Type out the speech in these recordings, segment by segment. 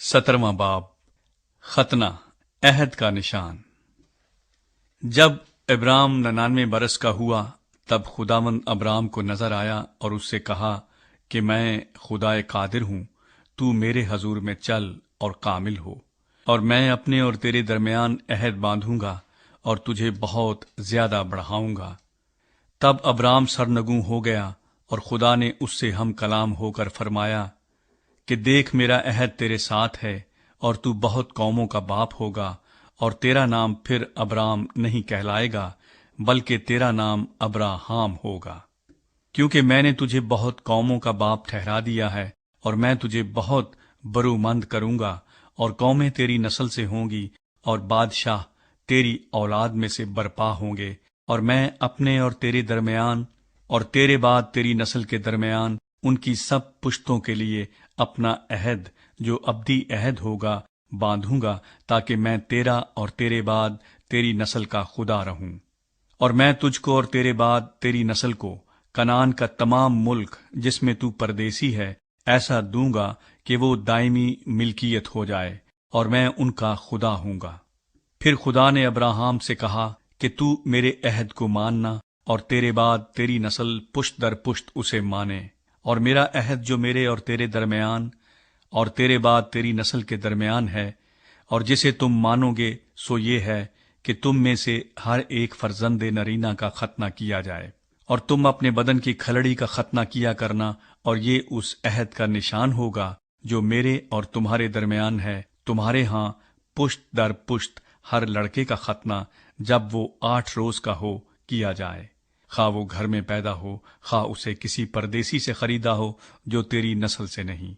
17वां बाब खतना अहद का निशान। जब इब्राम 99 बरस का हुआ तब खुदावंद अब्राम को नजर आया और उससे कहा कि मैं खुदाए कादिर हूं, तू मेरे हजूर में चल और कामिल हो, और मैं अपने और तेरे दरमियान अहद बांधूंगा और तुझे बहुत ज्यादा बढ़ाऊंगा। तब अब्राम सरनगू हो गया और खुदा ने उससे हम कलाम होकर फरमाया कि देख, मेरा अहद तेरे साथ है और तू बहुत कौमों का बाप होगा, और तेरा नाम फिर अब्राम नहीं कहलाएगा बल्कि तेरा नाम अब्राहाम होगा, क्योंकि मैंने तुझे बहुत कौमों का बाप ठहरा दिया है, और मैं तुझे बहुत बरूमंद करूंगा, और कौमें तेरी नस्ल से होंगी और बादशाह तेरी औलाद में से बरपा होंगे, और मैं अपने और तेरे दरमियान और तेरे बाद तेरी नस्ल के दरमियान उनकी सब पुश्तों के लिए अपना अहद जो अब्दी अहद होगा बांधूंगा, ताकि मैं तेरा और तेरे बाद तेरी नस्ल का खुदा रहूं। और मैं तुझको और तेरे बाद तेरी नस्ल को कनान का तमाम मुल्क जिसमें तू परदेसी है ऐसा दूंगा कि वो दायमी मिल्कियत हो जाए, और मैं उनका खुदा हूंगा। फिर खुदा ने अब्राहम से कहा कि तू मेरे अहद को मानना और तेरे बाद तेरी नस्ल पुश्त दर पुश्त उसे माने, और मेरा अहद जो मेरे और तेरे दरमियान और तेरे बाद तेरी नस्ल के दरमियान है और जिसे तुम मानोगे, सो ये है कि तुम में से हर एक फर्जंद नरीना का खतना किया जाए, और तुम अपने बदन की खलड़ी का खतना किया करना, और ये उस अहद का निशान होगा जो मेरे और तुम्हारे दरमियान है। तुम्हारे हां पुश्त दर पुश्त हर लड़के का खतना जब वो 8 रोज का हो किया जाए, खा वो घर में पैदा हो, खा उसे किसी परदेसी से खरीदा हो जो तेरी नस्ल से नहीं।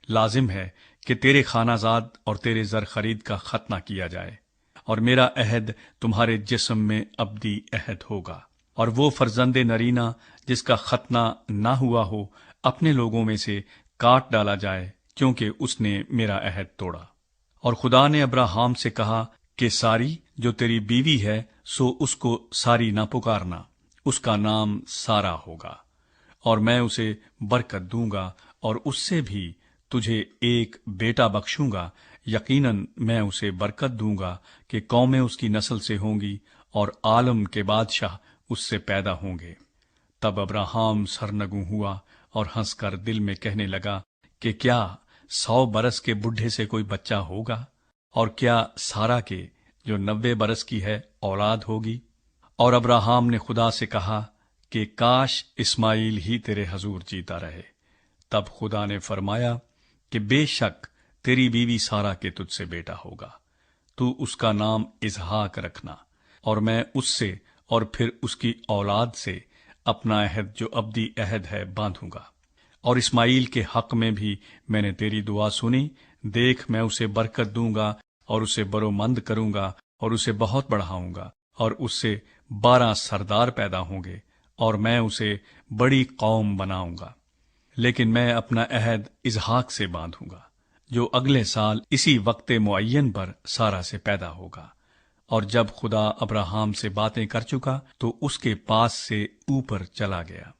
लाजिम है कि तेरे खानाजाद और तेरे जर खरीद का खतना किया जाए, और मेरा अहद तुम्हारे जिस्म में अब्दी अहद होगा। और वो फर्जंदे नरीना जिसका खतना ना हुआ हो अपने लोगों में से काट डाला जाए, क्योंकि उसने मेरा अहद तोड़ा। और खुदा ने अब्राहम से कहा कि सारी जो तेरी बीवी है सो उसको सारी ना पुकारना, उसका नाम सारा होगा, और मैं उसे बरकत दूंगा और उससे भी तुझे एक बेटा बख्शूंगा। यकीनन मैं उसे बरकत दूंगा कि कौमें उसकी नस्ल से होंगी और आलम के बादशाह उससे पैदा होंगे। तब अब्राहम सरनगू हुआ और हंसकर दिल में कहने लगा कि क्या 100 बरस के बुढ़े से कोई बच्चा होगा, और क्या सारा के जो 90 बरस की है औलाद होगी। और अब्राहम ने खुदा से कहा कि काश इस्माइल ही तेरे हजूर जीता रहे। तब खुदा ने फरमाया कि बेशक तेरी बीवी सारा के तुझसे बेटा होगा, तू उसका नाम इसहाक रखना, और मैं उससे और फिर उसकी औलाद से अपना अहद जो अब्दी अहद है बांधूंगा। और इस्माइल के हक में भी मैंने तेरी दुआ सुनी। देख, मैं उसे बरकत दूंगा और उसे बरोमंद करूंगा और उसे बहुत बढ़ाऊंगा, और उससे 12 सरदार पैदा होंगे, और मैं उसे बड़ी कौम बनाऊंगा। लेकिन मैं अपना अहद इसहाक से बांधूंगा जो अगले साल इसी वक्त मुअय्यन पर सारा से पैदा होगा। और जब खुदा अब्राहम से बातें कर चुका तो उसके पास से ऊपर चला गया।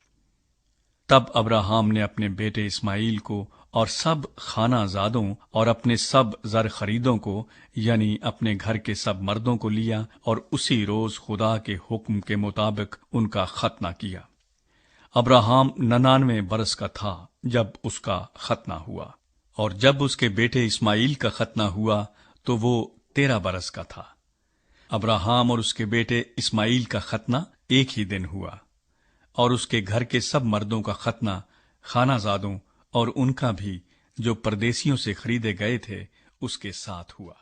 तब अब्राहम ने अपने बेटे इस्माइल को और सब खानाजादों और अपने सब जर खरीदों को, यानी अपने घर के सब मर्दों को लिया, और उसी रोज खुदा के हुक्म के मुताबिक उनका खतना किया। अब्राहम 99 बरस का था जब उसका खतना हुआ, और जब उसके बेटे इस्माइल का खतना हुआ तो वो 13 बरस का था। अब्राहम और उसके बेटे इस्माइल का खतना एक ही दिन हुआ, और उसके घर के सब मर्दों का खतना खानाजादों और उनका भी जो परदेसियों से खरीदे गए थे उसके साथ हुआ।